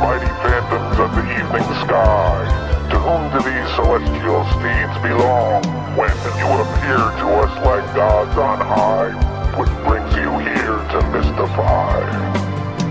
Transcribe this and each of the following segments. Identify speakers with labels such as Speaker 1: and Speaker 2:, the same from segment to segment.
Speaker 1: mighty phantoms of the evening sky. To whom do these celestial steeds belong? When you appear to us like gods on high, what brings you here to mystify?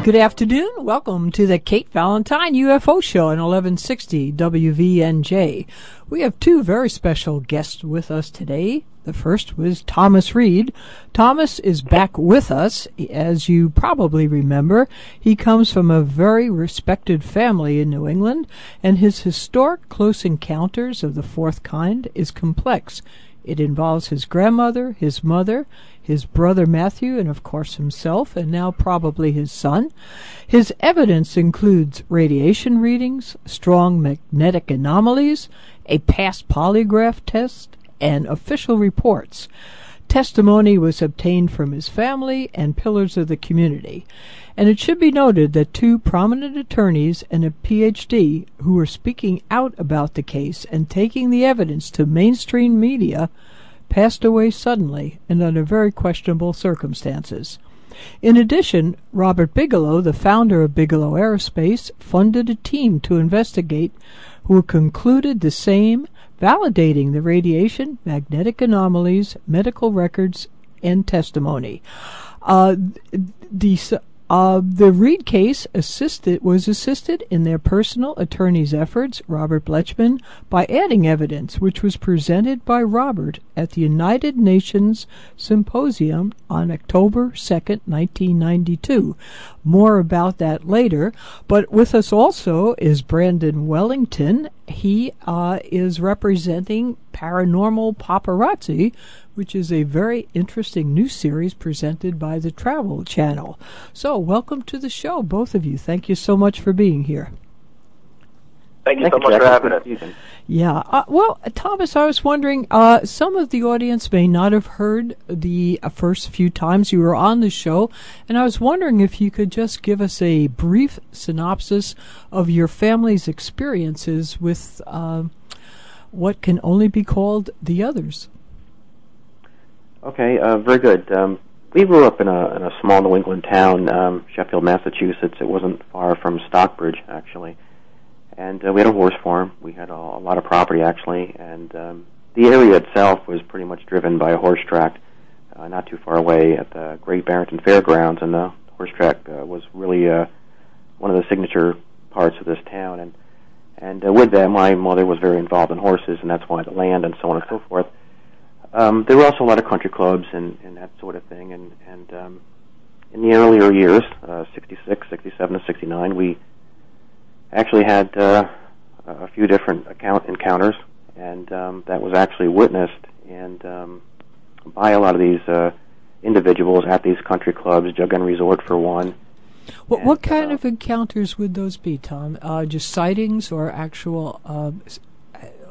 Speaker 2: Good afternoon. Welcome to the Kate Valentine UFO Show on 1160 WVNJ. We have two very special guests with us today. The first was Thomas Reed. Thomas is back with us. As you probably remember, he comes from a very respected family in New England, and his historic close encounters of the fourth kind is complex. It involves his grandmother, his mother, his brother Matthew, and of course himself, and now probably his son. His evidence includes radiation readings, strong magnetic anomalies, a past polygraph test, and official reports. Testimony was obtained from his family and pillars of the community. And it should be noted that two prominent attorneys and a PhD who were speaking out about the case and taking the evidence to mainstream media passed away suddenly and under very questionable circumstances. In addition, Robert Bigelow, the founder of Bigelow Aerospace, funded a team to investigate who concluded the same, validating the radiation, magnetic anomalies, medical records, and testimony. The Reed case was assisted in their personal attorney's efforts, Robert Blechman, by adding evidence which was presented by Robert at the United Nations Symposium on October 2nd, 1992. More about that later. But with us also is Branden Wellington. He is representing Paranormal Paparazzi, which is a very interesting new series presented by the Travel Channel. So, welcome to the show, both of you. Thank you so much for being here.
Speaker 3: Thank you so much for having us.
Speaker 2: Yeah. Well, Thomas, I was wondering, some of the audience may not have heard the first few times you were on the show, and I was wondering if you could just give us a brief synopsis of your family's experiences with what can only be called the others.
Speaker 4: Okay, very good. We grew up in a small New England town, Sheffield, Massachusetts. It wasn't far from Stockbridge, actually. And we had a horse farm. We had a lot of property, actually. And the area itself was pretty much driven by a horse track not too far away at the Great Barrington Fairgrounds. And the horse track was really one of the signature parts of this town. And with that, my mother was very involved in horses, and that's why the land and so on and so forth. There were also a lot of country clubs and that sort of thing. And in the earlier years, 66, 67, and 69, we actually had a few different encounters, and that was actually witnessed by a lot of these individuals at these country clubs, Jug Inn Resort for one.
Speaker 2: What kind of encounters would those be, Tom? Just sightings or actual?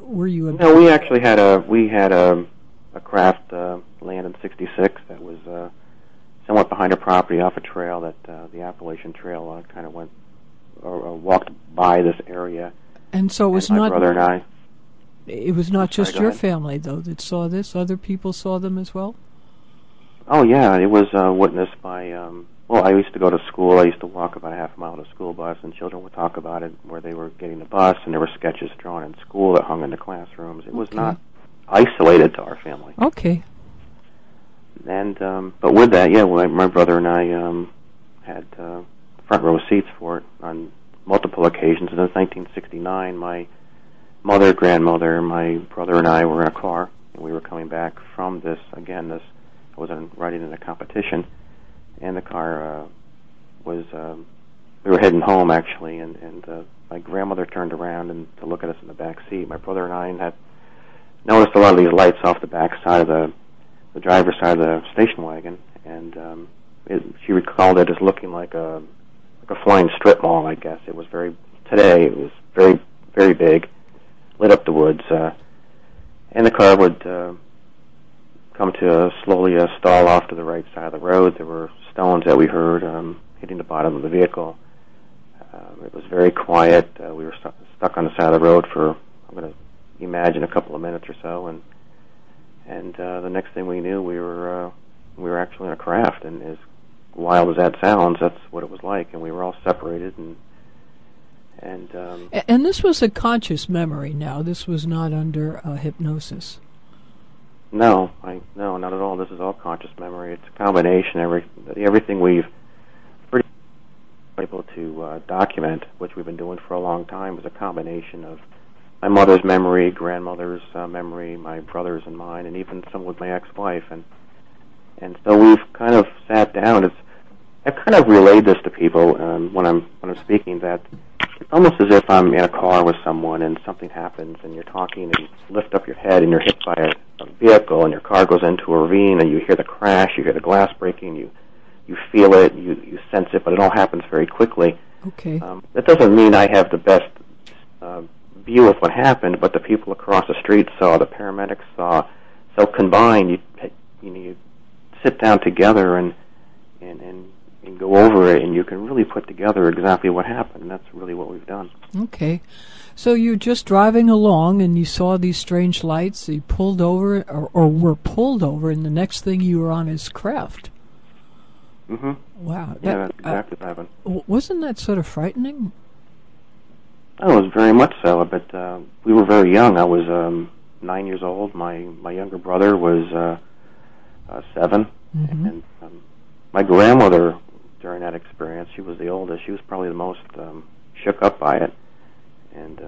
Speaker 2: Were you?
Speaker 4: No, we actually had a craft land in '66 that was somewhat behind a property off a trail that the Appalachian Trail kind of went or walked by this area.
Speaker 2: And so it was
Speaker 4: my
Speaker 2: not.
Speaker 4: Brother and I.
Speaker 2: It was not just your family, though, that saw this. Other people saw them as well.
Speaker 4: Oh yeah, it was witnessed by. Well, I used to go to school. I used to walk about a half a mile to a school bus, and children would talk about it where they were getting the bus, and there were sketches drawn in school that hung in the classrooms. It was not isolated to our family.
Speaker 2: Okay.
Speaker 4: And but with that, yeah, my brother and I had front row seats for it on multiple occasions. And in 1969, my mother, grandmother, my brother, and I were in a car, and we were coming back from this. Again, I wasn't riding in a competition, and the car was. We were heading home actually, and my grandmother turned around and to look at us in the back seat. My brother and I had noticed a lot of these lights off the back side of the driver's side of the station wagon, and she recalled it as looking like a flying strip mall, I guess. It was very very, very big, lit up the woods, and the car would come to slowly stall off to the right side of the road. There were stones that we heard hitting the bottom of the vehicle. It was very quiet. We were stuck on the side of the road for, I'm going to imagine, a couple of minutes or so, and the next thing we knew, we were actually in a craft, and as wild as that sounds, that's what it was like, and we were all separated, and
Speaker 2: And this was a conscious memory now. This was not under hypnosis.
Speaker 4: No, not at all. This is all conscious memory. It's a combination. Everything we've pretty able to document, which we've been doing for a long time, is a combination of my mother's memory, grandmother's memory, my brother's and mine, and even some with my ex-wife. And so we've kind of sat down. I've kind of relayed this to people when I'm speaking, that it's almost as if I'm in a car with someone and something happens and you're talking and you lift up your head and you're hit by a vehicle and your car goes into a ravine and you hear the crash, you hear the glass breaking, you feel it, you sense it, but it all happens very quickly.
Speaker 2: Okay.
Speaker 4: That doesn't mean I have the best view of what happened, but the people across the street saw, the paramedics saw. So combined, you sit down together and go over it, and you can really put together exactly what happened. And that's really what we've done.
Speaker 2: Okay. So you're just driving along, and you saw these strange lights. You pulled over, or were pulled over, and the next thing you were on his craft.
Speaker 4: Mm-hmm.
Speaker 2: Wow.
Speaker 4: Yeah, that's exactly what happened.
Speaker 2: Wasn't that sort of frightening?
Speaker 4: Oh, it was very much so, but we were very young. I was 9 years old. My younger brother was 7,
Speaker 2: mm-hmm.
Speaker 4: and my grandmother, during that experience, she was the oldest. She was probably the most shook up by it. And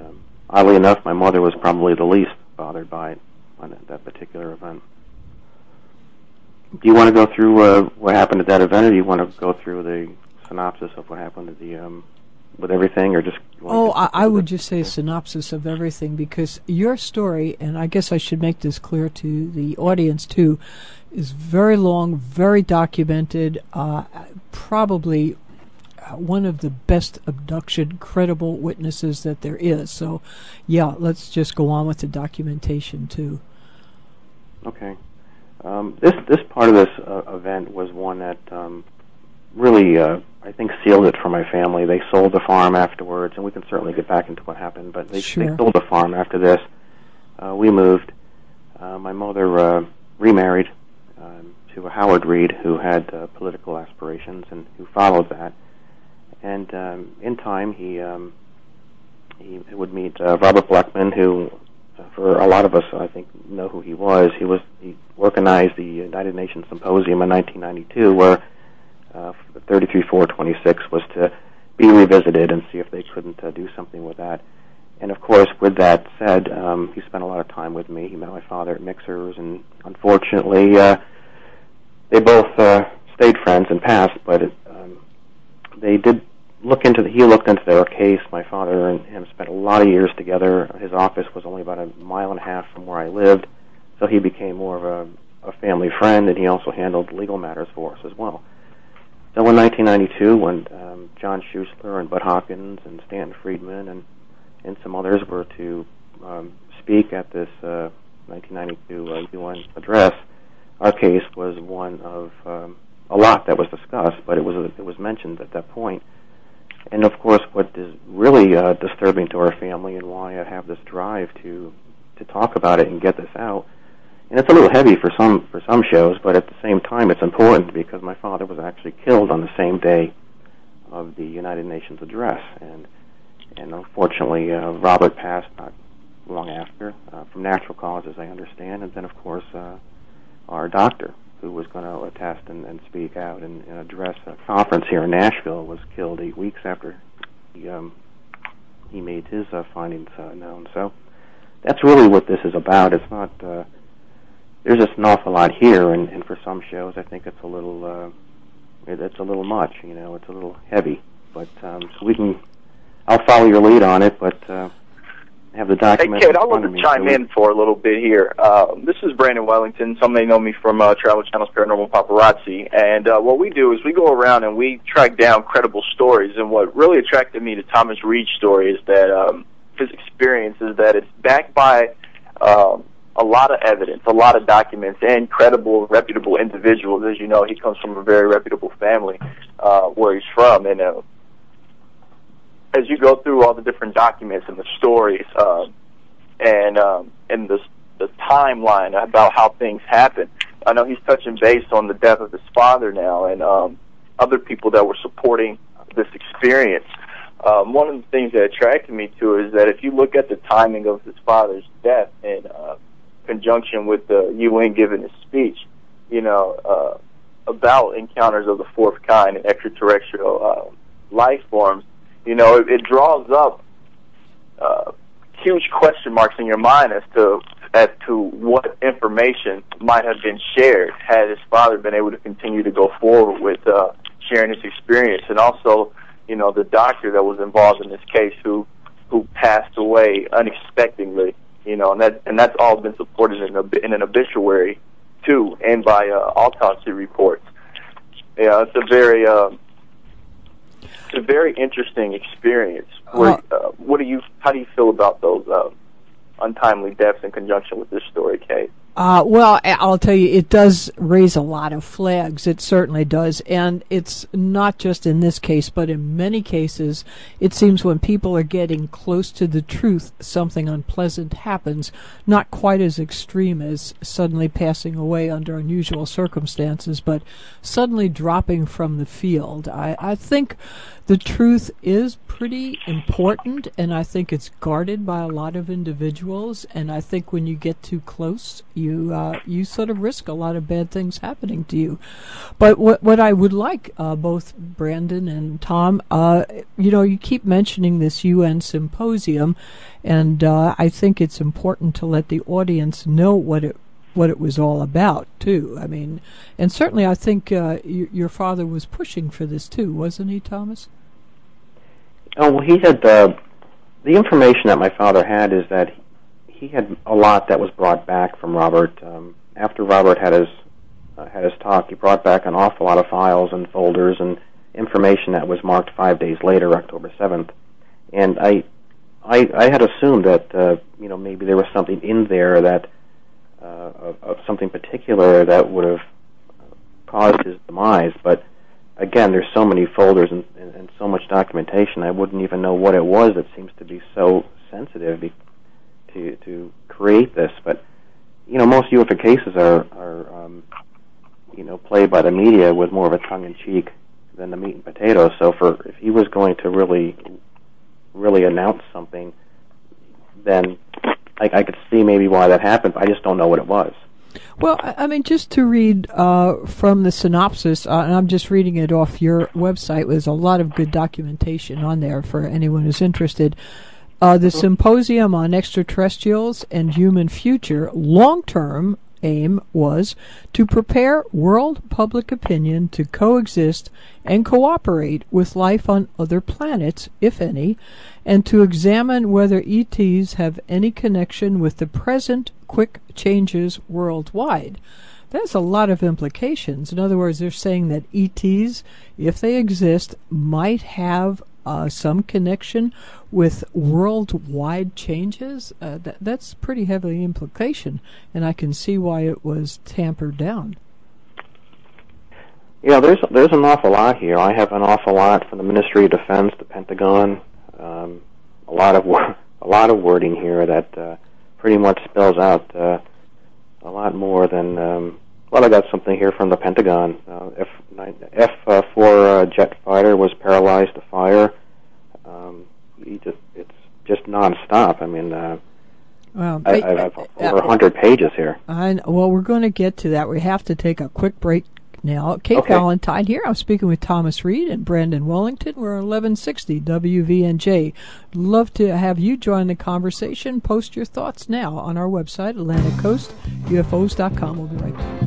Speaker 4: oddly enough, my mother was probably the least bothered by it on that particular event. Do you want to go through what happened at that event, or do you want to go through the synopsis of what happened at the with everything, or just?
Speaker 2: I would just say a synopsis of everything, because your story, and I guess I should make this clear to the audience too, is very long, very documented, probably one of the best abduction credible witnesses that there is. So, yeah, let's just go on with the documentation too.
Speaker 4: Okay. This part of this event was one that really, I think, sealed it for my family. They sold the farm afterwards, and we can certainly get back into what happened, but they sold the farm after this. We moved. My mother remarried to a Howard Reed, who had political aspirations and who followed that. And in time, he would meet Robert Blackman, who, for a lot of us, I think, know who he was. He organized the United Nations Symposium in 1992, where 33-426 was to be revisited and see if they couldn't do something with that. And of course, with that said, he spent a lot of time with me. He met my father at Mixers, and unfortunately, they both stayed friends and passed. But they did he looked into their case. My father and him spent a lot of years together. His office was only about a mile and a half from where I lived, so he became more of a family friend, and he also handled legal matters for us as well. So in 1992, when John Schuessler and Bud Hawkins and Stanton Friedman and some others were to speak at this 1992 UN address, our case was one of a lot that was discussed, but it was mentioned at that point. And of course, what is really disturbing to our family, and why I have this drive to talk about it and get this out, and it's a little heavy for some shows, but at the same time, it's important because my father was actually killed on the same day of the United Nations address, and unfortunately, Robert passed not long after from natural causes, I understand, and then of course our doctor, who was going to attest and speak out and address a conference here in Nashville, was killed 8 weeks after he made his findings known. So that's really what this is about. It's not. There's just an awful lot here, and for some shows, I think it's a little. It's a little much. It's a little heavy. But we can. I'll follow your lead on it, but. Have the document.
Speaker 3: Hey, Kid, I'd love to chime in for a little bit here. This is Branden Wellington. Some may know me from Travel Channel's Paranormal Paparazzi. And what we do is we go around and we track down credible stories. And what really attracted me to Thomas Reed's story is that his experience is that it's backed by a lot of evidence, a lot of documents, and credible, reputable individuals. As you know, he comes from a very reputable family where he's from. And as you go through all the different documents and the stories and the timeline about how things happen, I know he's touching base on the death of his father now and other people that were supporting this experience. one of the things that attracted me to it is that if you look at the timing of his father's death in conjunction with the UN giving his speech, about encounters of the fourth kind and extraterrestrial life forms, it draws up huge question marks in your mind as to what information might have been shared had his father been able to continue to go forward with sharing his experience, and also, the doctor that was involved in this case who passed away unexpectedly, and that's all been supported in an obituary too, and by autopsy reports. Yeah, it's a very interesting experience. How do you feel about those untimely deaths in conjunction with this story, Kate?
Speaker 2: Well, I'll tell you, it does raise a lot of flags. It certainly does. And it's not just in this case, but in many cases, it seems when people are getting close to the truth, something unpleasant happens, not quite as extreme as suddenly passing away under unusual circumstances, but suddenly dropping from the field. I think the truth is pretty important, and I think it's guarded by a lot of individuals, and I think when you get too close, you sort of risk a lot of bad things happening to you. But what I would like, both Branden and Tom, you keep mentioning this UN symposium, and I think it's important to let the audience know what it was all about, too. I mean, and certainly I think your father was pushing for this, too, wasn't he, Thomas?
Speaker 4: Oh, well, he had the information that my father had is that he had a lot that was brought back from Robert. After Robert had his talk, he brought back an awful lot of files and folders and information that was marked 5 days later, October 7th. And I had assumed that maybe there was something in there that of something particular that would have caused his demise. But again, there's so many folders and so much documentation, I wouldn't even know what it was that seems to be so sensitive to create this. But most UFO cases are played by the media with more of a tongue-in-cheek than the meat and potatoes. So if he was going to really announce something, then I could see maybe why that happened, but I just don't know what it was.
Speaker 2: Well, I mean, just to read from the synopsis, and I'm just reading it off your website, there's a lot of good documentation on there for anyone who's interested. The Symposium on Extraterrestrials and Human Future long-term aim was to prepare world public opinion to coexist and cooperate with life on other planets, if any, and to examine whether ETs have any connection with the present quick changes worldwide. There's a lot of implications. In other words, they're saying that ETs, if they exist, might have some connection with worldwide changes. That's pretty heavy implication, and I can see why it was tampered down.
Speaker 4: Yeah, there's an awful lot here. I have an awful lot from the Ministry of Defense, the Pentagon, a lot of wording here that pretty much spells out a lot more than. Well, I got something here from the Pentagon. F-4 jet fighter was paralyzed to fire. It's just nonstop. I mean,
Speaker 2: well,
Speaker 4: I have over 100 pages here.
Speaker 2: Well, we're going to get to that. We have to take a quick break now. Kate Valentine here. I'm speaking with Thomas Reed and Branden Wellington. We're 1160 WVNJ. Love to have you join the conversation. Post your thoughts now on our website, AtlanticCoastUFOs.com. We'll be right back.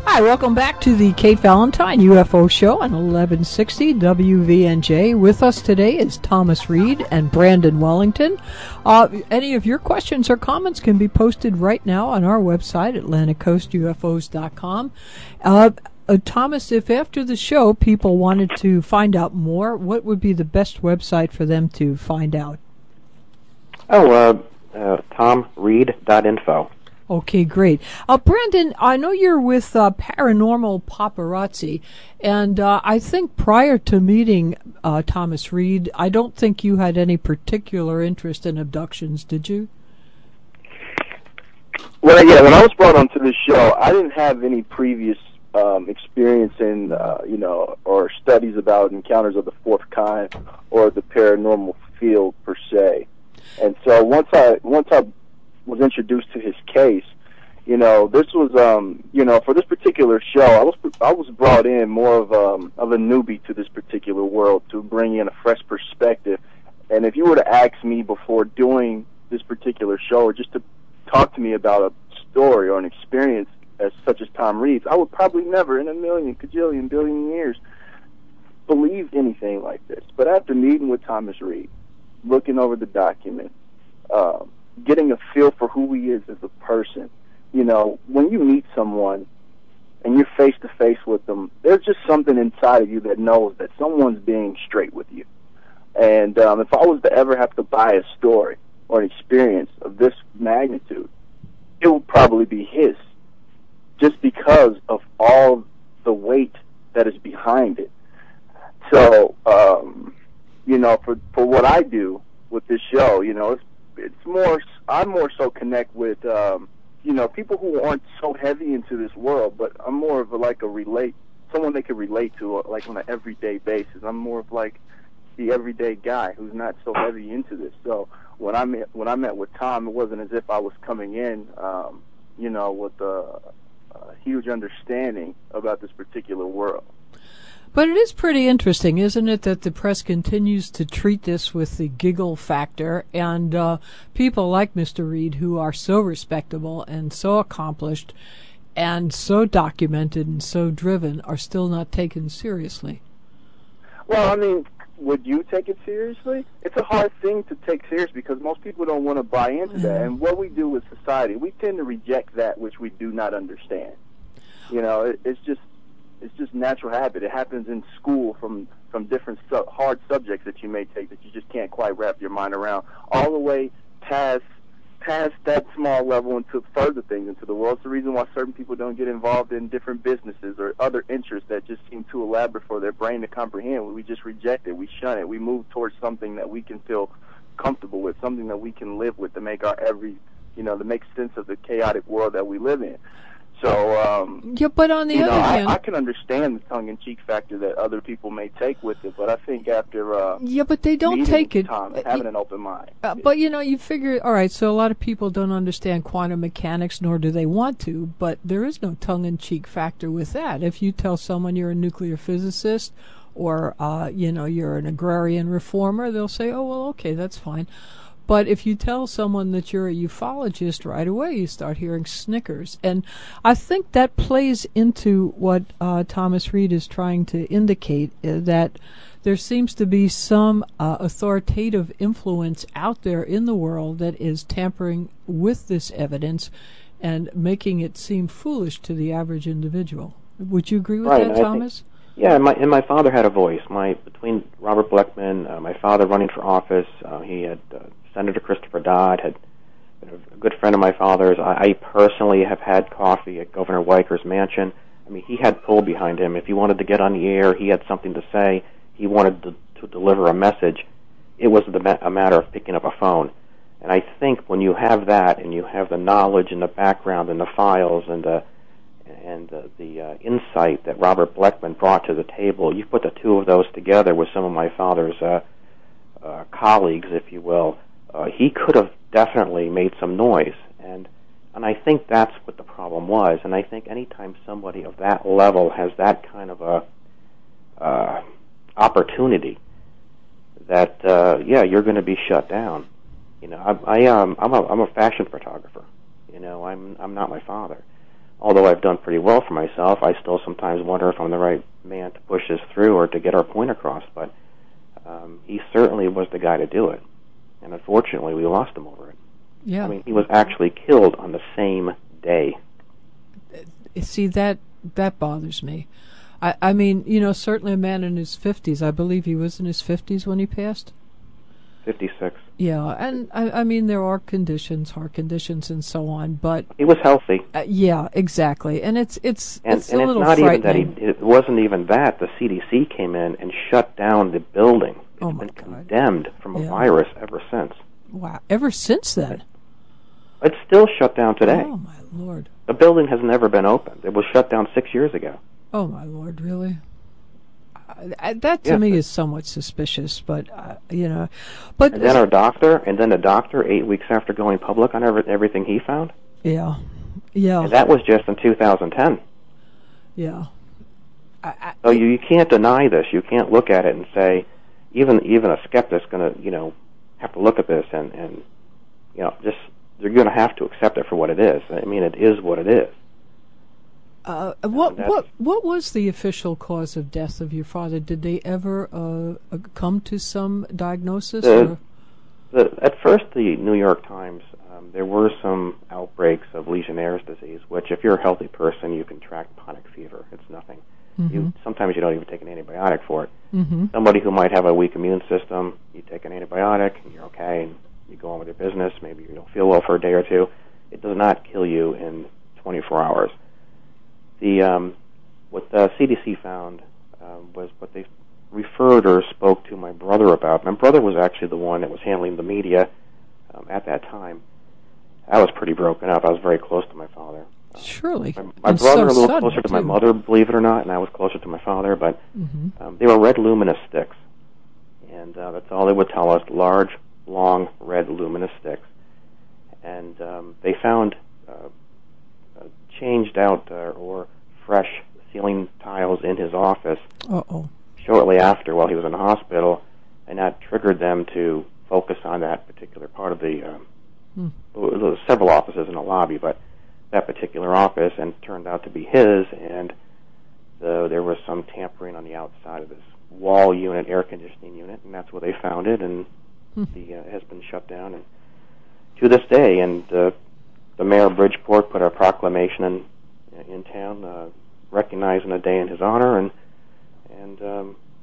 Speaker 2: Hi, welcome back to the Kate Valentine UFO Show on 1160 WVNJ. With us today is Thomas Reed and Branden Wellington. Any of your questions or comments can be posted right now on our website, AtlanticCoastUFOs.com. Thomas, if after the show people wanted to find out more, what would be the best website for them to find out?
Speaker 4: TomReed.info.
Speaker 2: Okay, great. Branden, I know you're with Paranormal Paparazzi, and I think prior to meeting Thomas Reed, I don't think you had any particular interest in abductions, did you?
Speaker 3: Well, yeah, when I was brought onto this show, I didn't have any previous experience in, or studies about encounters of the fourth kind or the paranormal field per se. And so once I was introduced to his case, this was, for this particular show, I was brought in more of a newbie to this particular world to bring in a fresh perspective. And if you were to ask me before doing this particular show, or just to talk to me about a story or an experience such as Tom Reed's, I would probably never in a million, cajillion, billion years believe anything like this. But after meeting with Thomas Reed, looking over the documents, getting a feel for who he is as a person, when you meet someone and you're face to face with them, there's just something inside of you that knows that someone's being straight with you. And if I was to ever have to buy a story or an experience of this magnitude, it would probably be his, just because of all the weight that is behind it. So, for what I do with this show, it's more, I more so connect with, people who aren't so heavy into this world, but I'm more of someone they can relate to, like on an everyday basis. I'm more of like the everyday guy who's not so heavy into this. So when I met with Tom, it wasn't as if I was coming in, with a huge understanding about this particular world.
Speaker 2: But it is pretty interesting, isn't it, that the press continues to treat this with the giggle factor, and people like Mr. Reed, who are so respectable and so accomplished and so documented and so driven, are still not taken seriously.
Speaker 3: Well, I mean, would you take it seriously? It's a hard thing to take serious because most people don't want to buy into that. And what we do with society, we tend to reject that which we do not understand. It's just natural habit. It happens in school from different hard subjects that you may take that you just can't quite wrap your mind around, all the way past that small level into further things into the world. It's the reason why certain people don't get involved in different businesses or other interests that just seem too elaborate for their brain to comprehend. We just reject it. We shun it. We move towards something that we can feel comfortable with, something that we can live with to make to make sense of the chaotic world that we live in. So,
Speaker 2: but on the other hand,
Speaker 3: I can understand the tongue-in-cheek factor that other people may take with it, but I think after
Speaker 2: but they don't take it.
Speaker 3: Tom, having an open mind.
Speaker 2: But you figure, all right. So a lot of people don't understand quantum mechanics, nor do they want to. But there is no tongue-in-cheek factor with that. If you tell someone you're a nuclear physicist, or you're an agrarian reformer, they'll say, "Oh, well, okay, that's fine." But if you tell someone that you're a ufologist, right away you start hearing snickers. And I think that plays into what Thomas Reed is trying to indicate, that there seems to be some authoritative influence out there in the world that is tampering with this evidence and making it seem foolish to the average individual. Would you agree with that, Thomas?
Speaker 4: Yeah, and my father had a voice. Between Robert Bleckman, my father running for office, he had Senator Christopher Dodd, had been a good friend of my father's. I personally have had coffee at Governor Weiker's mansion. I mean, he had pull behind him. If he wanted to get on the air, he had something to say, he wanted to deliver a message, it was a matter of picking up a phone. And I think when you have that, and you have the knowledge and the background and the files and the insight that Robert Bleckman brought to the table, you put the two of those together with some of my father's colleagues, if you will, he could have definitely made some noise. And I think that's what the problem was. And I think anytime somebody of that level has that kind of a opportunity, that you're going to be shut down. I'm a fashion photographer. I'm not my father. Although I've done pretty well for myself, I still sometimes wonder if I'm the right man to push this through or to get our point across. But he certainly was the guy to do it. And unfortunately, we lost him over it.
Speaker 2: Yeah.
Speaker 4: I mean, he was actually killed on the same day.
Speaker 2: See, that bothers me. I mean, certainly a man in his 50s. I believe he was in his 50s when he passed.
Speaker 4: 56.
Speaker 2: Yeah, and I mean there are conditions, heart conditions, and so on, but
Speaker 4: He was healthy.
Speaker 2: yeah, exactly, and it's
Speaker 4: And
Speaker 2: a
Speaker 4: it's
Speaker 2: little
Speaker 4: not even that
Speaker 2: frightening.
Speaker 4: it wasn't even that. The CDC came in and shut down the building.
Speaker 2: Oh,
Speaker 4: It's
Speaker 2: my
Speaker 4: been
Speaker 2: God.
Speaker 4: condemned from a
Speaker 2: Yeah.
Speaker 4: virus ever since.
Speaker 2: Wow, ever since then.
Speaker 4: It's still shut down today.
Speaker 2: Oh my Lord.
Speaker 4: The building has never been opened. It was shut down 6 years ago.
Speaker 2: Oh my Lord, really? That to
Speaker 4: Yeah.
Speaker 2: me is somewhat suspicious, but you know, but
Speaker 4: And then the doctor 8 weeks after going public on everything he found.
Speaker 2: yeah, yeah,
Speaker 4: And that was just in 2010.
Speaker 2: yeah.
Speaker 4: So you can't deny this. You can't look at it and say, even a skeptic's going to, have to look at this and just they're going to have to accept it for what it is. I mean, it is what it is.
Speaker 2: What was the official cause of death of your father? Did they ever come to some diagnosis?
Speaker 4: At first, the New York Times, there were some outbreaks of Legionnaire's disease, which if you're a healthy person, you can track ponic fever. It's nothing.
Speaker 2: Mm-hmm.
Speaker 4: Sometimes you don't even take an antibiotic for it.
Speaker 2: Mm-hmm.
Speaker 4: Somebody who might have a weak immune system, you take an antibiotic, and you're okay, and you go on with your business. Maybe you don't feel well for a day or two. It does not kill you in 24 hours. What the CDC found was what they referred or spoke to my brother about. My brother was actually the one that was handling the media at that time. I was pretty broken up. I was very close to my father.
Speaker 2: Surely.
Speaker 4: My
Speaker 2: And
Speaker 4: brother
Speaker 2: so
Speaker 4: a little
Speaker 2: sudden,
Speaker 4: closer to my
Speaker 2: too.
Speaker 4: mother, believe it or not, and I was closer to my father. But
Speaker 2: Mm-hmm.
Speaker 4: they were red luminous sticks, and that's all they would tell us: large, long, red luminous sticks. And they found changed out or fresh ceiling tiles in his office
Speaker 2: Uh-oh.
Speaker 4: shortly after while he was in the hospital, and that triggered them to focus on that particular part of the there was several offices in the lobby, but that particular office, and it turned out to be his, and there was some tampering on the outside of this wall unit, air conditioning unit, and that's where they found it, and it has been shut down, and to this day, and the mayor of Bridgeport put a proclamation in town recognizing a day in his honor, and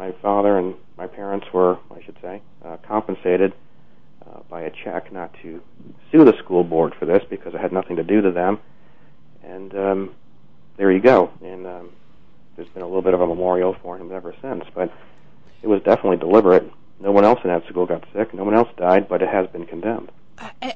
Speaker 4: my father and my parents were, I should say, compensated by a check not to sue the school board for this because it had nothing to do to them, and there you go. And there's been a little bit of a memorial for him ever since, but it was definitely deliberate. No one else in that school got sick. No one else died, but it has been condemned.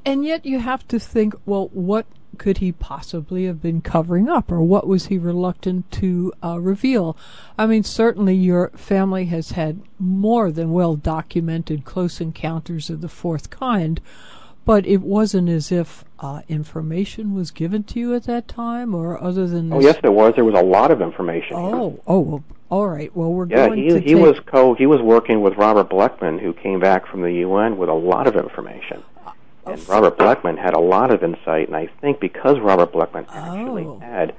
Speaker 2: And yet you have to think, well, what could he possibly have been covering up, or what was he reluctant to reveal? I mean, certainly your family has had more than well-documented close encounters of the fourth kind, but it wasn't as if information was given to you at that time, or other than this...
Speaker 4: Oh, yes, there was. There was a lot of information.
Speaker 2: Oh, well, all right. Well, we're
Speaker 4: Yeah,
Speaker 2: going
Speaker 4: he
Speaker 2: to
Speaker 4: he was working with Robert Bleckman, who came back from the UN with a lot of information. And Robert Bleckman had a lot of insight, and I think because Robert Bleckman actually had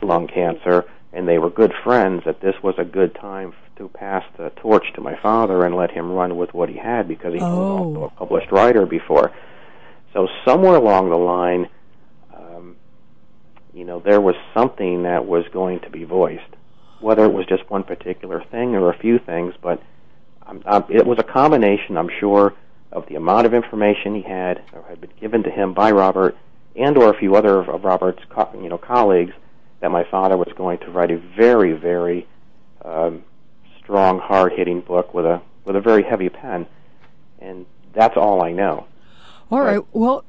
Speaker 4: lung cancer, and they were good friends, that this was a good time to pass the torch to my father and let him run with what he had, because he was also a published writer before. So somewhere along the line, there was something that was going to be voiced, whether it was just one particular thing or a few things, but it was a combination, I'm sure, of the amount of information he had or had been given to him by Robert and or a few other of Robert's colleagues, that my father was going to write a very, very strong, hard-hitting book with a very heavy pen, and that's all I know.
Speaker 2: All right. Well,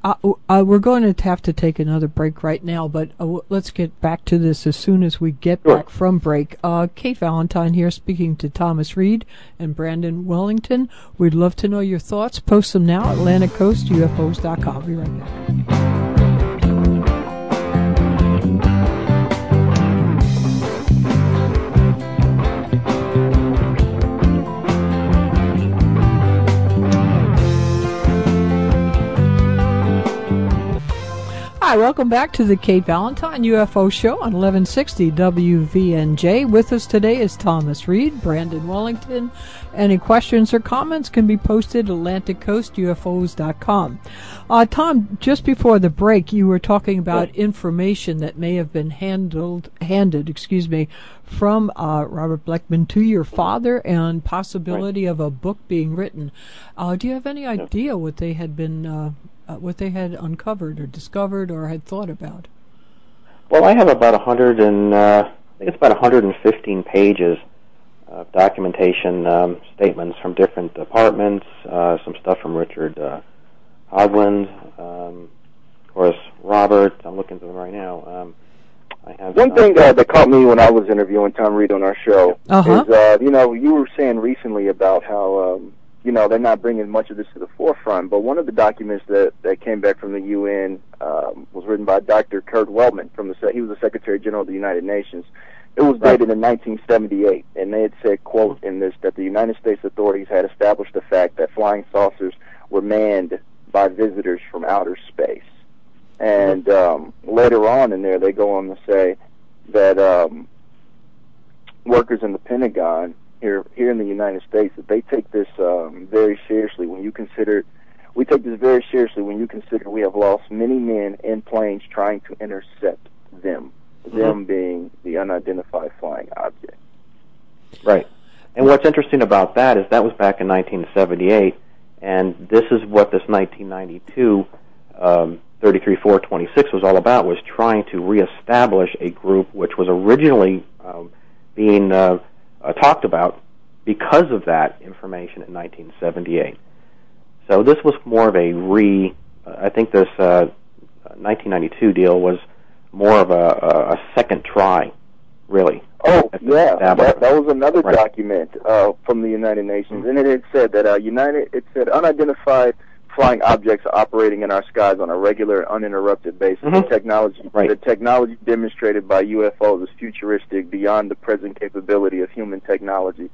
Speaker 2: we're going to have to take another break right now, but let's get back to this as soon as we get back from break. Kate Valentine here speaking to Thomas Reed and Branden Wellington. We'd love to know your thoughts. Post them now at AtlanticCoastUFOs.com. I'll be right back. Hi, welcome back to the Kate Valentine UFO Show on 1160 WVNJ. With us today is Thomas Reed, Branden Wellington. Any questions or comments can be posted at AtlanticCoastUFOs.com. Tom, just before the break, you were talking about information that may have been handed, from Robert Blechman to your father and possibility of a book being written. Do you have any idea what they had been... what they had uncovered or discovered or had thought about?
Speaker 4: Well, I have about 115 pages of documentation, statements from different departments, some stuff from Richard Hoagland, of course, Robert. I'm looking through them right now. I have
Speaker 5: one thing that caught me when I was interviewing Tom Reed on our show is, you were saying recently about how, they're not bringing much of this to the forefront, but one of the documents that came back from the UN was written by Dr. Kurt Wellman. He was the Secretary General of the United Nations. It was dated in 1978, and they had said, quote, in this, that the United States authorities had established the fact that flying saucers were manned by visitors from outer space. And later on in there, they go on to say that workers in the Pentagon here in the United States, that they take this very seriously we take this very seriously when you consider we have lost many men in planes trying to intercept them, them being the unidentified flying object.
Speaker 4: Right. And what's interesting about that is that was back in 1978, and this is what this 1992 33-426 was all about, was trying to reestablish a group which was originally being talked about because of that information in 1978. So this was more of a I think this 1992 deal was more of a second try, really.
Speaker 5: Oh, yeah, that was another document from the United Nations, and it had said that unidentified flying objects are operating in our skies on a regular, uninterrupted basis. The technology demonstrated by UFOs is futuristic, beyond the present capability of human technology.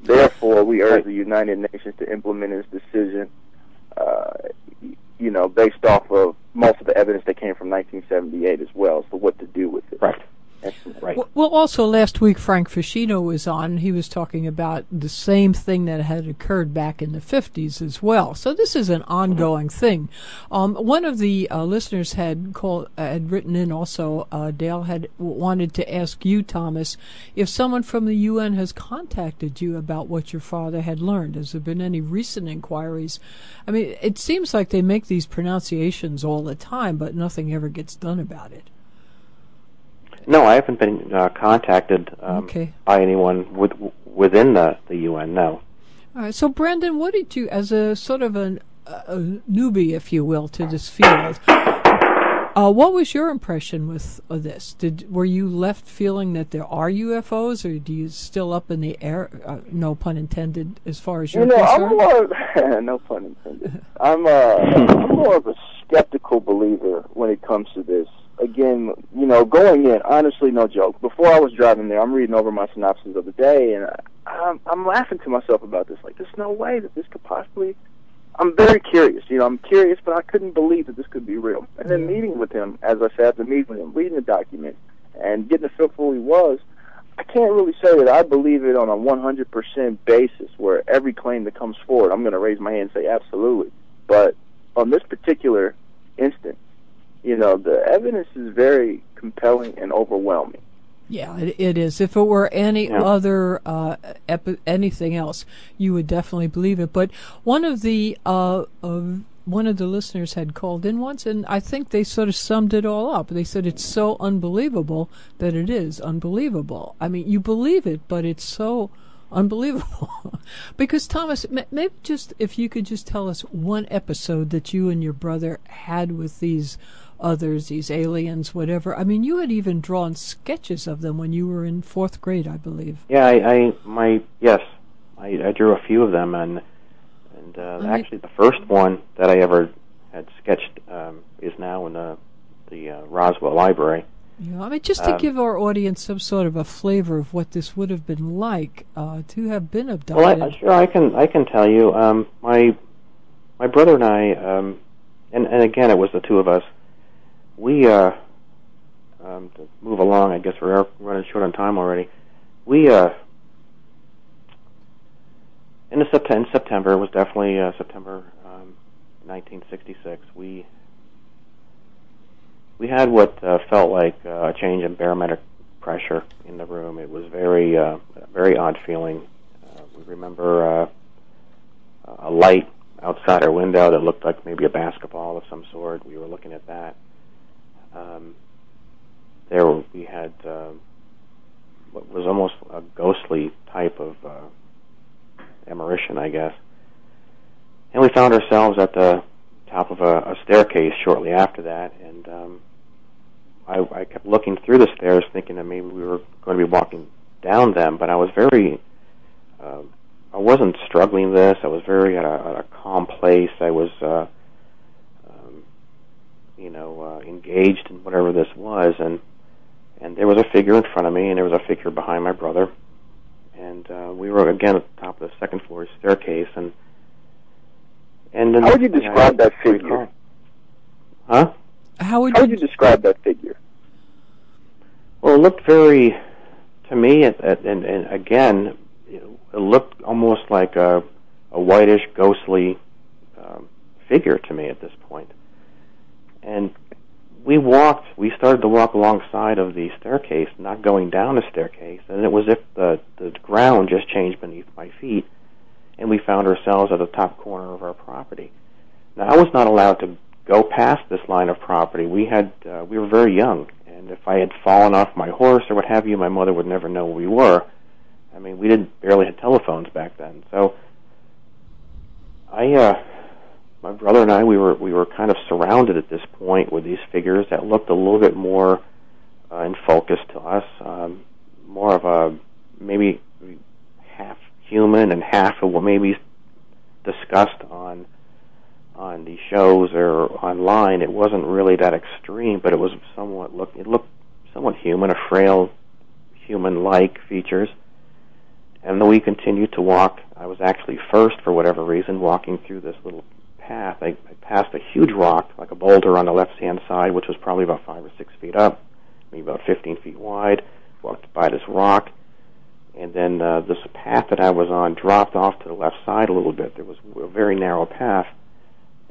Speaker 5: Therefore, we urge the United Nations to implement its decision, based off of most of the evidence that came from 1978 as well, as to what to do with it.
Speaker 4: Right.
Speaker 2: Well, also last week Frank Ficino was on, and he was talking about the same thing that had occurred back in the 50s as well. So this is an ongoing thing. One of the listeners had written in also, Dale had wanted to ask you, Thomas, if someone from the UN has contacted you about what your father had learned. Has there been any recent inquiries? I mean, it seems like they make these pronunciations all the time, but nothing ever gets done about it.
Speaker 4: No, I haven't been contacted by anyone within the UN, no.
Speaker 2: All right, so Branden, what did you, as a sort of a newbie, if you will, to this field, what was your impression with this? Were you left feeling that there are UFOs, or do you still up in the air, no pun intended, as far as you're concerned?
Speaker 5: No pun intended. I'm more of a skeptical believer when it comes to this. Again, going in, honestly, no joke. Before I was driving there, I'm reading over my synopsis of the day, and I'm laughing to myself about this. Like, there's no way that this could possibly... I'm very curious. I'm curious, but I couldn't believe that this could be real. And then meeting with him, as I said, after meeting with him, reading the document, and getting a feel for who he was, I can't really say that I believe it on a 100% basis, where every claim that comes forward, I'm going to raise my hand and say absolutely. But on this particular instance, the evidence is very compelling and overwhelming.
Speaker 2: Yeah, it is. If it were any other anything else, you would definitely believe it. But one of the listeners had called in once, and I think they sort of summed it all up. They said it's so unbelievable that it is unbelievable. I mean, you believe it, but it's so unbelievable. Because, Thomas, maybe just if you could just tell us one episode that you and your brother had with these others, these aliens, whatever. I mean, you had even drawn sketches of them when you were in 4th grade, I believe.
Speaker 4: Yeah, I drew a few of them, and actually the first one that I ever had sketched is now in the Roswell Library.
Speaker 2: Yeah, I mean, just to give our audience some sort of a flavor of what this would have been like to have been abducted.
Speaker 4: Well, sure, I can tell you. My brother and I, and again, it was the two of us. we, to move along, I guess we're running short on time already. We, in September, it was definitely September 1966, we had what felt like a change in barometric pressure in the room. It was very odd feeling. We remember a light outside our window that looked like maybe a basketball of some sort. We were looking at that. We had what was almost a ghostly type of apparition, I guess. And we found ourselves at the top of a staircase shortly after that, and I kept looking through the stairs thinking that maybe we were going to be walking down them, but I was I wasn't struggling this. I was very at a calm place. I was, engaged in whatever this was, and there was a figure in front of me, and there was a figure behind my brother, and we were again at the top of the second floor staircase, and then
Speaker 5: how would you describe that figure?
Speaker 4: Huh?
Speaker 2: How would
Speaker 5: you describe that figure?
Speaker 4: Well, it looked very, to me, and again, it looked almost like a whitish, ghostly figure to me at this point. And we started to walk alongside of the staircase, not going down the staircase, and it was as if the ground just changed beneath my feet, and we found ourselves at the top corner of our property. Now, I was not allowed to go past this line of property. We were very young, and if I had fallen off my horse or what have you, my mother would never know where we were. I mean, we barely had telephones back then. So my brother and I, we were kind of surrounded at this point with these figures that looked a little bit more in focus to us, more of a maybe half human and half of what maybe discussed on the shows or online. It wasn't really that extreme, but it was it looked somewhat human, a frail human-like features. And then we continued to walk. I was actually first, for whatever reason, walking through this little path. I passed a huge rock, like a boulder on the left-hand side, which was probably about 5 or 6 feet up, maybe about 15 feet wide. Walked by this rock, and then this path that I was on dropped off to the left side a little bit. There was a very narrow path,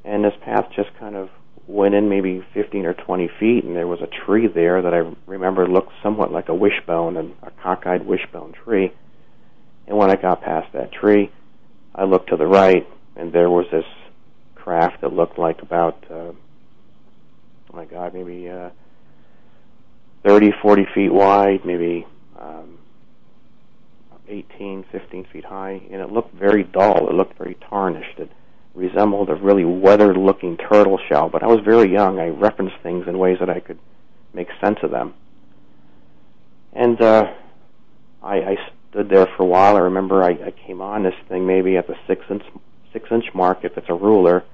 Speaker 4: and this path just kind of went in maybe 15 or 20 feet, and there was a tree there that I remember looked somewhat like a wishbone, a cockeyed wishbone tree. And when I got past that tree, I looked to the right, and there was this craft that looked like about, maybe 30, 40 feet wide, maybe 18, 15 feet high, and it looked very dull. It looked very tarnished. It resembled a really weathered-looking turtle shell, but I was very young. I referenced things in ways that I could make sense of them. And I stood there for a while. I remember I came on this thing maybe at the 6-inch mark, if it's a ruler,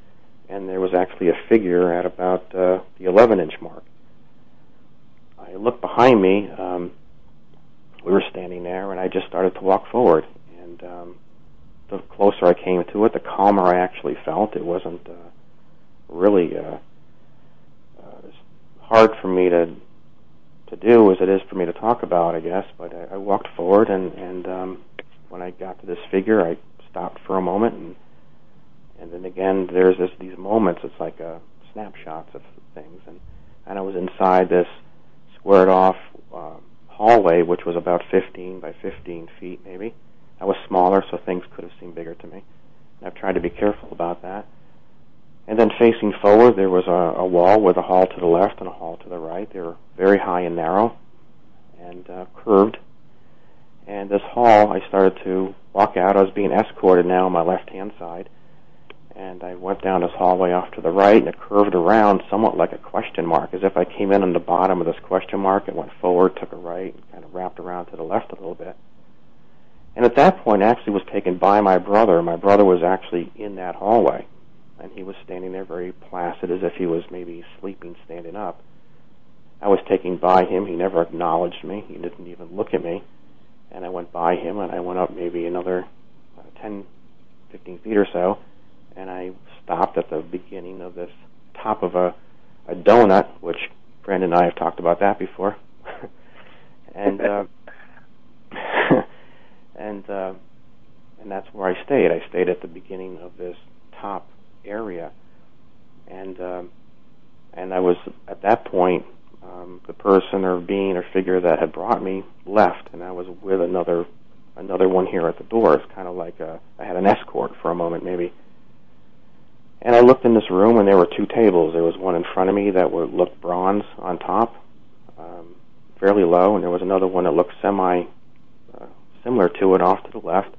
Speaker 4: and there was actually a figure at about the 11-inch mark. I looked behind me. We were standing there, and I just started to walk forward. And the closer I came to it, the calmer I actually felt. It wasn't really as hard for me to do as it is for me to talk about, I guess. But I walked forward, and when I got to this figure, I stopped for a moment, and then again, there's these moments. It's like snapshots of things, and I was inside this squared-off hallway, which was about 15 by 15 feet, maybe. I was smaller, so things could have seemed bigger to me. And I've tried to be careful about that. And then facing forward, there was a wall with a hall to the left and a hall to the right. They were very high and narrow and curved. And this hall, I started to walk out. I was being escorted now on my left-hand side. And I went down this hallway off to the right, and it curved around somewhat like a question mark, as if I came in on the bottom of this question mark and went forward, took a right, and kind of wrapped around to the left a little bit. And at that point, I actually was taken by my brother. My brother was actually in that hallway, and he was standing there very placid, as if he was maybe sleeping, standing up. I was taken by him. He never acknowledged me. He didn't even look at me. And I went by him, and I went up maybe another 10, 15 feet or so, and I stopped at the beginning of this top of a donut, which Branden and I have talked about that before. and and that's where I stayed. I stayed at the beginning of this top area, and I was at that point the person or being or figure that had brought me left, and I was with another one here at the door. It's kind of like I had an escort for a moment, maybe. And I looked in this room, and there were two tables. There was one in front of me that looked bronze on top, fairly low, and there was another one that looked similar to it off to the left,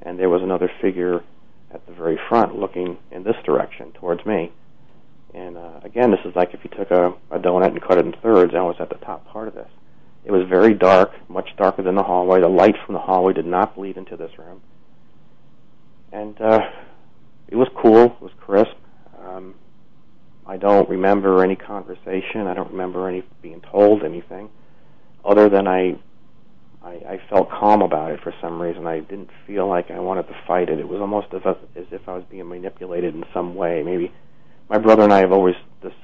Speaker 4: and there was another figure at the very front looking in this direction towards me. And again, this is like if you took a donut and cut it in thirds. I was at the top part of this. It was very dark, much darker than the hallway. The light from the hallway did not bleed into this room. And it was cool. It was crisp. I don't remember any conversation. I don't remember any being told anything, other than I felt calm about it for some reason. I didn't feel like I wanted to fight it. It was almost as if I was being manipulated in some way. Maybe my brother and I have always this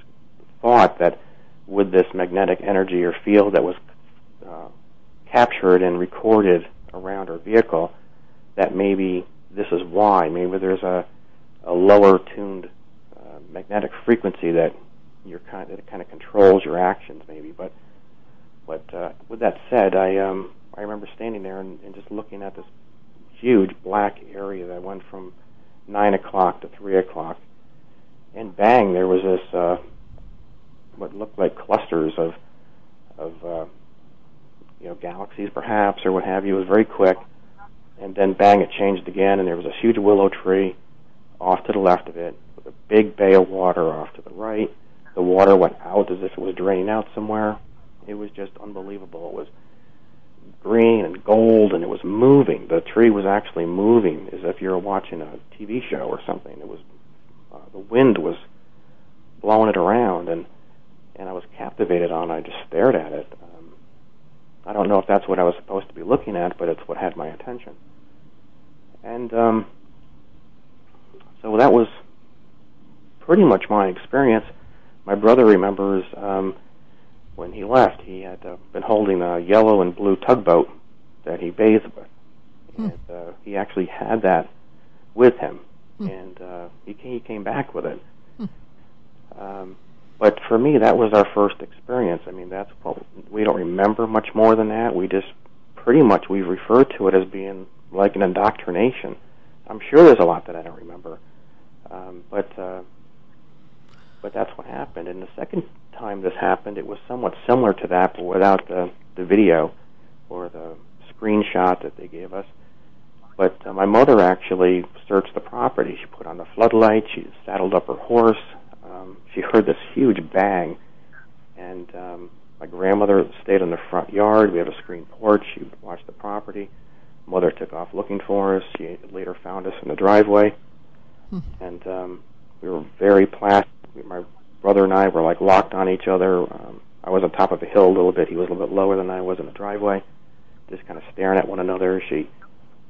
Speaker 4: thought that with this magnetic energy or field that was captured and recorded around our vehicle, that maybe this is why. Maybe there's a lower tuned magnetic frequency that it kind of controls your actions, maybe. But with that said, I remember standing there and just looking at this huge black area that went from 9 o'clock to 3 o'clock, and bang, there was this what looked like clusters of galaxies, perhaps, or what have you. It was very quick, and then bang, it changed again, and there was a huge willow tree off to the left of it, with a big bay of water off to the right. The water went out as if it was draining out somewhere. It was just unbelievable. It was green and gold, and it was moving. The tree was actually moving as if you were watching a TV show or something. It was the wind was blowing it around, and I was captivated on it. I just stared at it. I don't know if that's what I was supposed to be looking at, but it's what had my attention. And so that was pretty much my experience. My brother remembers when he left, he had been holding a yellow and blue tugboat that he bathed with. And he actually had that with him, and he came back with it. But for me, that was our first experience. I mean, that's what we don't remember much more than that. We just pretty much we refer to it as being like an indoctrination. I'm sure there's a lot that I don't remember, but that's what happened. And the second time this happened, it was somewhat similar to that, but without the video or the screenshot that they gave us. But my mother actually searched the property. She put on the floodlights. She saddled up her horse. She heard this huge bang, and my grandmother stayed in the front yard. We have a screen porch. She watched the property. Mother took off looking for us. She later found us in the driveway, and we were very placid. My brother and I were like locked on each other. I was on top of a hill a little bit. He was a little bit lower than I was in the driveway, just kind of staring at one another. She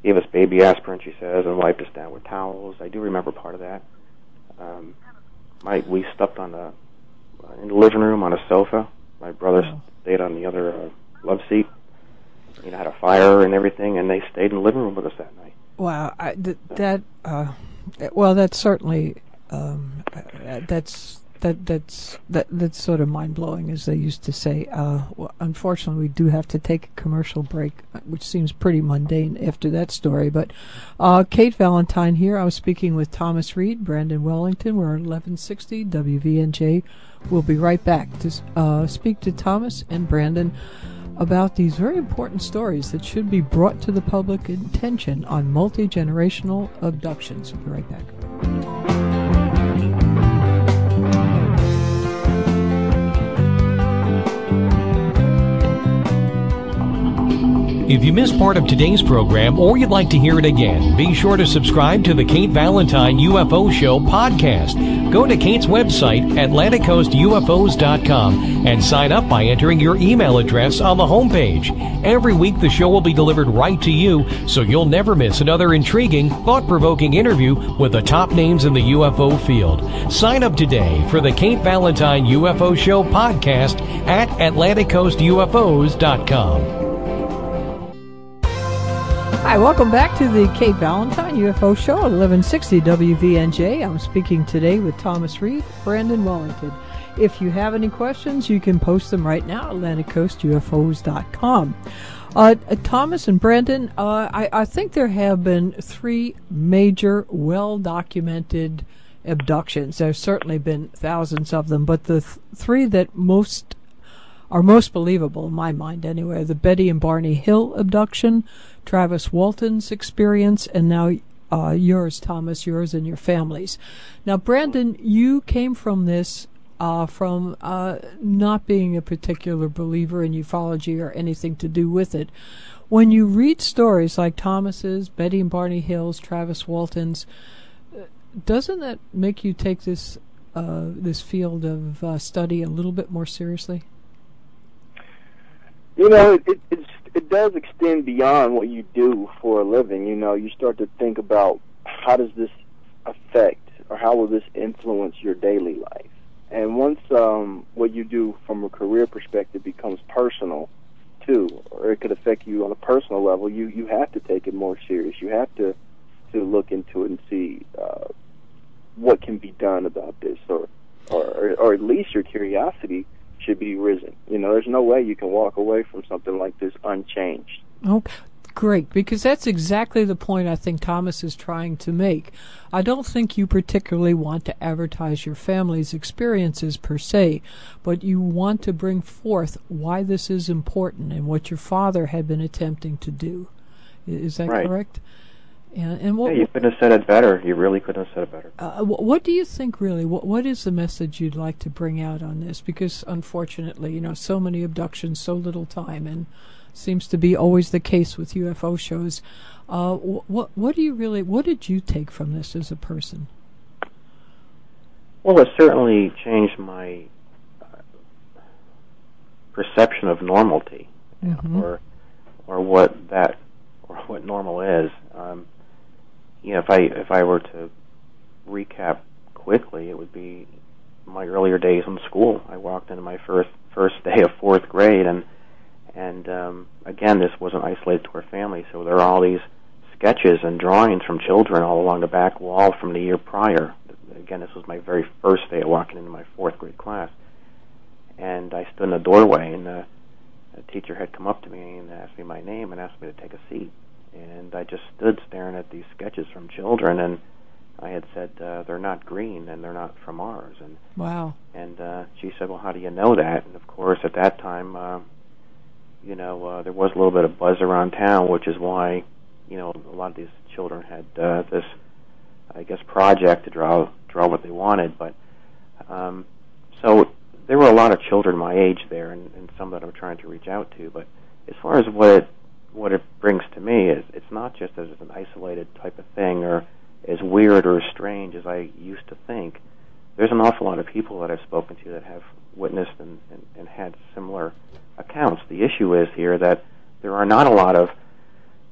Speaker 4: gave us baby aspirin, she says, and wiped us down with towels. I do remember part of that. We slept in the living room on a sofa. My brother stayed on the other love seat. Had a fire and everything, and they stayed in the living room with us that night.
Speaker 2: Wow, that's certainly that's sort of mind blowing, as they used to say. Unfortunately, we do have to take a commercial break, which seems pretty mundane after that story. But Kate Valentine here. I was speaking with Thomas Reed, Branden Wellington. We're at 1160 WVNJ. We'll be right back to speak to Thomas and Branden about these very important stories that should be brought to the public attention on multi-generational abductions. We'll be right back.
Speaker 6: If you missed part of today's program or you'd like to hear it again, be sure to subscribe to the Kate Valentine UFO Show podcast. Go to Kate's website, AtlanticCoastUFOs.com, and sign up by entering your email address on the homepage. Every week the show will be delivered right to you, so you'll never miss another intriguing, thought-provoking interview with the top names in the UFO field. Sign up today for the Kate Valentine UFO Show podcast at AtlanticCoastUFOs.com.
Speaker 2: Hi, welcome back to the Kate Valentine UFO Show at 1160 WVNJ. I'm speaking today with Thomas Reed, Branden Wellington. If you have any questions, you can post them right now at AtlanticCoastUFOs.com. Thomas and Branden, I think there have been 3 major, well-documented abductions. There's certainly been thousands of them, but the 3 that are most believable, in my mind anyway, the Betty and Barney Hill abduction, Travis Walton's experience, and now yours, Thomas, yours and your family's. Now, Branden, you came from this from not being a particular believer in ufology or anything to do with it. When you read stories like Thomas's, Betty and Barney Hill's, Travis Walton's, doesn't that make you take this this field of study a little bit more seriously?
Speaker 5: You know, it does extend beyond what you do for a living. You know, you start to think about how does this affect or how will this influence your daily life. And once what you do from a career perspective becomes personal, too, or it could affect you on a personal level, you have to take it more serious. You have to look into it and see what can be done about this, or at least your curiosity should be risen. You know, there's no way you can walk away from something like this unchanged.
Speaker 2: Oh, great, because that's exactly the point I think Thomas is trying to make. I don't think you particularly want to advertise your family's experiences per se, but you want to bring forth why this is important and what your father had been attempting to do. Is that
Speaker 4: right.
Speaker 2: Correct? And what,
Speaker 4: you couldn't have said it better. You really couldn't have said it better.
Speaker 2: What do you think, really? What is the message you'd like to bring out on this? Because, unfortunately, you know, so many abductions, so little time, and seems to be always the case with UFO shows. What did you take from this as a person?
Speaker 4: Well, it certainly changed my perception of normality,
Speaker 2: Mm-hmm.
Speaker 4: or what normal is. You know, if I were to recap quickly, it would be my earlier days in school. I walked into my first day of 4th grade, and again, this wasn't isolated to our family, so there are all these sketches and drawings from children all along the back wall from the year prior. Again, this was my very first day of walking into my 4th grade class, and I stood in the doorway, and the teacher had come up to me and asked me my name and asked me to take a seat. And I just stood staring at these sketches from children, and I had said, they're not green and they're not from Mars. And
Speaker 2: wow.
Speaker 4: And she said, well, how do you know that? And of course, at that time, there was a little bit of buzz around town, which is why, you know, a lot of these children had this, I guess, project to draw what they wanted. But so there were a lot of children my age there, and some that I'm trying to reach out to. But as far as what it brings to me is it's not just as an isolated type of thing or as weird or as strange as I used to think. There's an awful lot of people that I've spoken to that have witnessed and had similar accounts. The issue is here that there are not a lot of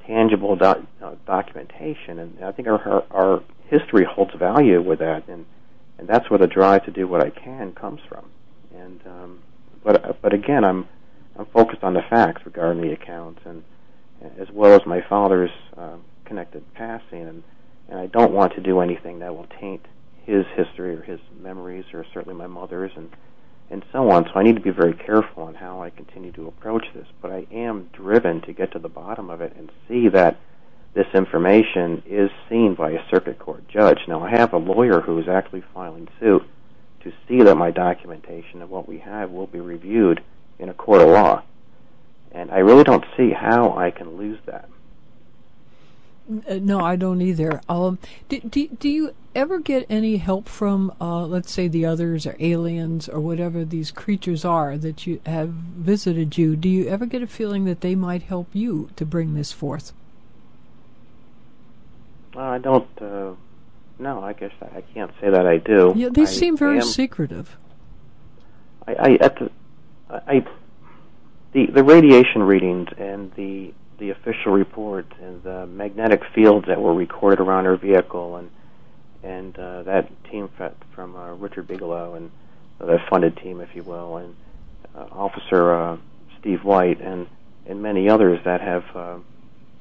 Speaker 4: tangible documentation, and I think our history holds value with that, and that's where the drive to do what I can comes from. And but again, I'm focused on the facts regarding the accounts, and as well as my father's connected passing, and I don't want to do anything that will taint his history or his memories, or certainly my mother's, and so on. So I need to be very careful on how I continue to approach this. But I am driven to get to the bottom of it and see that this information is seen by a circuit court judge. Now, I have a lawyer who is actually filing suit to see that my documentation of what we have will be reviewed in a court of law. And I really don't see how I can lose that.
Speaker 2: No, I don't either. Do you ever get any help from, let's say, the others or aliens or whatever these creatures are that you have visited you? Do you ever get a feeling that they might help you to bring this forth?
Speaker 4: I don't. No, I guess I can't say that I do.
Speaker 2: Yeah, they seem very secretive.
Speaker 4: The radiation readings and the official reports and the magnetic fields that were recorded around our vehicle and that team from Richard Bigelow and that funded team, if you will, and Officer Steve White and many others that have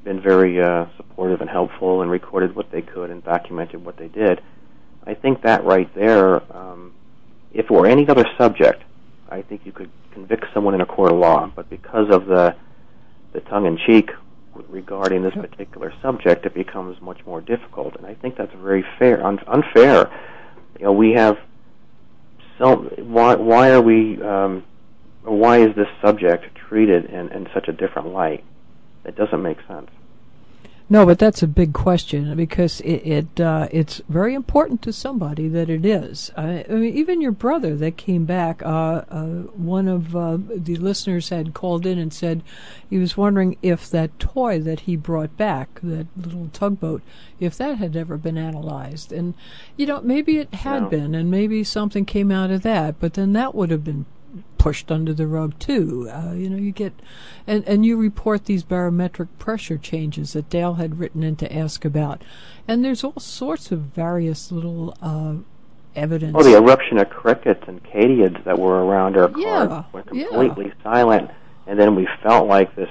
Speaker 4: been very supportive and helpful and recorded what they could and documented what they did. I think that right there, if it were any other subject, I think you could convict someone in a court of law, but because of the tongue-in-cheek regarding this particular subject, it becomes much more difficult, and I think that's very unfair. You know, we have why are we why is this subject treated in such a different light? It doesn't make sense.
Speaker 2: No, but that's a big question because it's very important to somebody that it is. I mean, even your brother that came back, one of the listeners had called in and said he was wondering if that toy that he brought back, that little tugboat, if that had ever been analyzed. And, you know, maybe it had been, and maybe something came out of that, but then that would have been pushed under the rug too. You know, you get, and you report these barometric pressure changes that Dale had written in to ask about, and there's all sorts of various little evidence.
Speaker 4: Oh, the eruption of crickets and katydids that were around our car were completely silent, and then we felt like this.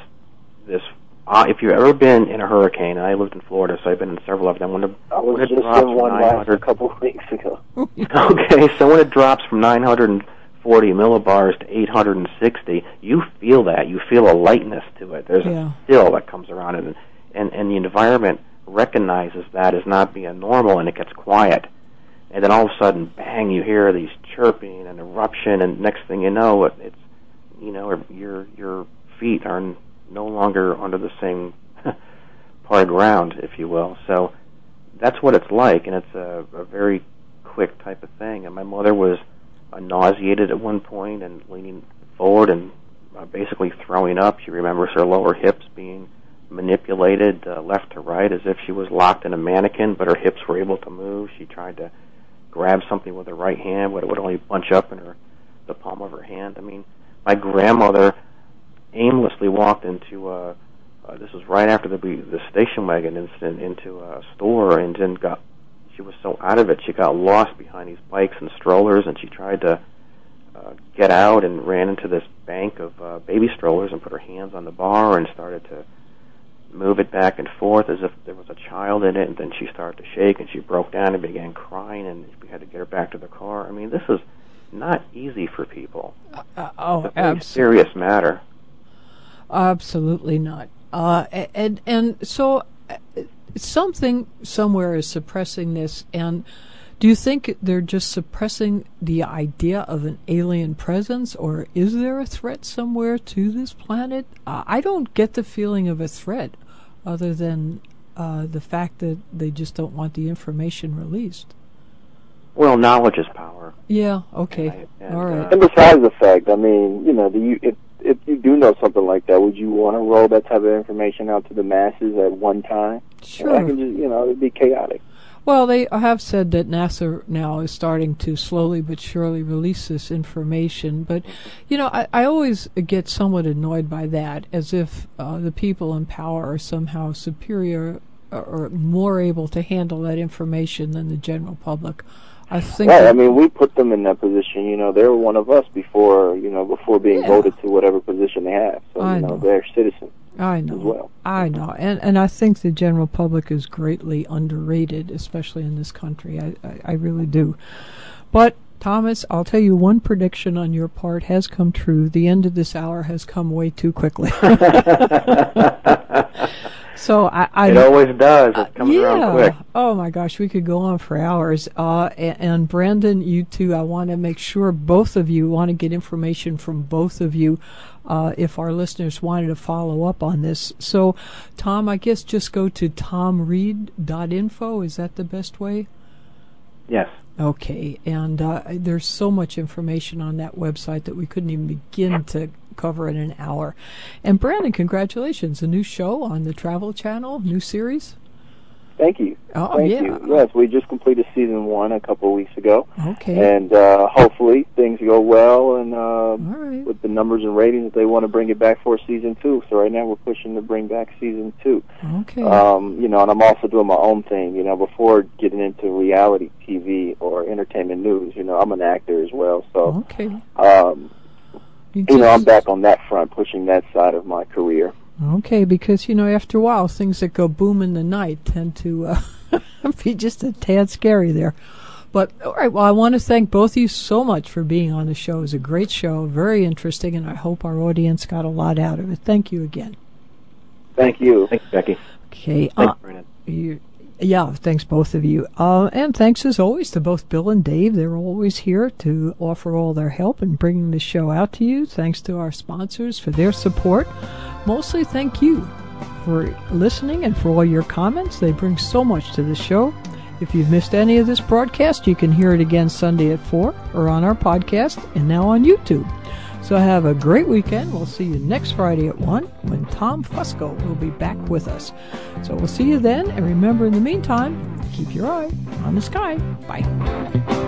Speaker 4: If you've ever been in a hurricane, and I lived in Florida, so I've been in several of them.
Speaker 5: I was just in one a couple of weeks ago.
Speaker 4: Okay, so when it drops from 940 millibars to 860, you feel that. You feel a lightness to it. There's a still that comes around it, and the environment recognizes that as not being normal, and it gets quiet. And then all of a sudden, bang, you hear these chirping and eruption, and next thing you know, it's, you know, your feet are no longer under the same part of ground, if you will. So that's what it's like, and it's a very quick type of thing. And my mother was nauseated at one point and leaning forward and basically throwing up. She remembers her lower hips being manipulated left to right as if she was locked in a mannequin, but her hips were able to move. She tried to grab something with her right hand, but it would only bunch up in the palm of her hand. I mean, my grandmother aimlessly walked into this was right after the station wagon incident, into a store, and then she was so out of it, she got lost behind these bikes and strollers, and she tried to get out and ran into this bank of baby strollers and put her hands on the bar and started to move it back and forth as if there was a child in it, and then she started to shake, and she broke down and began crying, and we had to get her back to the car. I mean, this is not easy for people. It's a very serious matter.
Speaker 2: Absolutely not. And so something somewhere is suppressing this, and do you think they're just suppressing the idea of an alien presence, or is there a threat somewhere to this planet? I don't get the feeling of a threat other than the fact that they just don't want the information released.
Speaker 4: Well, knowledge is power.
Speaker 2: Yeah, okay. All right.
Speaker 5: And besides the fact, I mean, you know, if you do know something like that, would you want to roll that type of information out to the masses at one time?
Speaker 2: Sure.
Speaker 5: I can just, you know, it'd be chaotic.
Speaker 2: Well, they have said that NASA now is starting to slowly but surely release this information. But, you know, I always get somewhat annoyed by that, as if the people in power are somehow superior or more able to handle that information than the general public. I think
Speaker 5: right. I mean, we put them in that position. You know, they were one of us before being voted to whatever position they have. So, you know, they're citizens.
Speaker 2: I know.
Speaker 5: As well.
Speaker 2: I know. And I think the general public is greatly underrated, especially in this country. I really do. But, Thomas, I'll tell you, one prediction on your part has come true. The end of this hour has come way too quickly. So it
Speaker 4: always does. It comes around quick.
Speaker 2: Oh my gosh, we could go on for hours. And Branden, you too. I want to make sure both of you want to get information from both of you. If our listeners wanted to follow up on this, so Tom, I guess just go to tomreed.info. Is that the best way?
Speaker 4: Yes.
Speaker 2: Okay, and there's so much information on that website that we couldn't even begin to cover in an hour. And Branden, congratulations, a new show on the Travel Channel, new series.
Speaker 5: Thank you.
Speaker 2: Oh,
Speaker 5: Thank
Speaker 2: yeah.
Speaker 5: you. Yes, we just completed season 1 a couple of weeks ago.
Speaker 2: Okay.
Speaker 5: And hopefully things go well, and
Speaker 2: All right.
Speaker 5: with the numbers and ratings, they want to bring it back for season 2. So right now we're pushing to bring back season 2.
Speaker 2: Okay.
Speaker 5: You know, and I'm also doing my own thing. You know, before getting into reality TV or entertainment news, you know, I'm an actor as well. So,
Speaker 2: Okay.
Speaker 5: you know, I'm back on that front, pushing that side of my career.
Speaker 2: Okay, because, you know, after a while, things that go boom in the night tend to be just a tad scary there. But, all right, well, I want to thank both of you so much for being on the show. It was a great show, very interesting, and I hope our audience got a lot out of it. Thank you again.
Speaker 5: Thank you.
Speaker 4: Thanks, Becky.
Speaker 2: Okay.
Speaker 4: Thanks, Branden.
Speaker 2: Yeah, thanks both of you. And thanks as always to both Bill and Dave. They're always here to offer all their help in bringing the show out to you. Thanks to our sponsors for their support. Mostly thank you for listening and for all your comments. They bring so much to the show. If you've missed any of this broadcast, you can hear it again Sunday at 4 or on our podcast and now on YouTube. So have a great weekend. We'll see you next Friday at 1 when Tom Fusco will be back with us. So we'll see you then. And remember, in the meantime, keep your eye on the sky. Bye.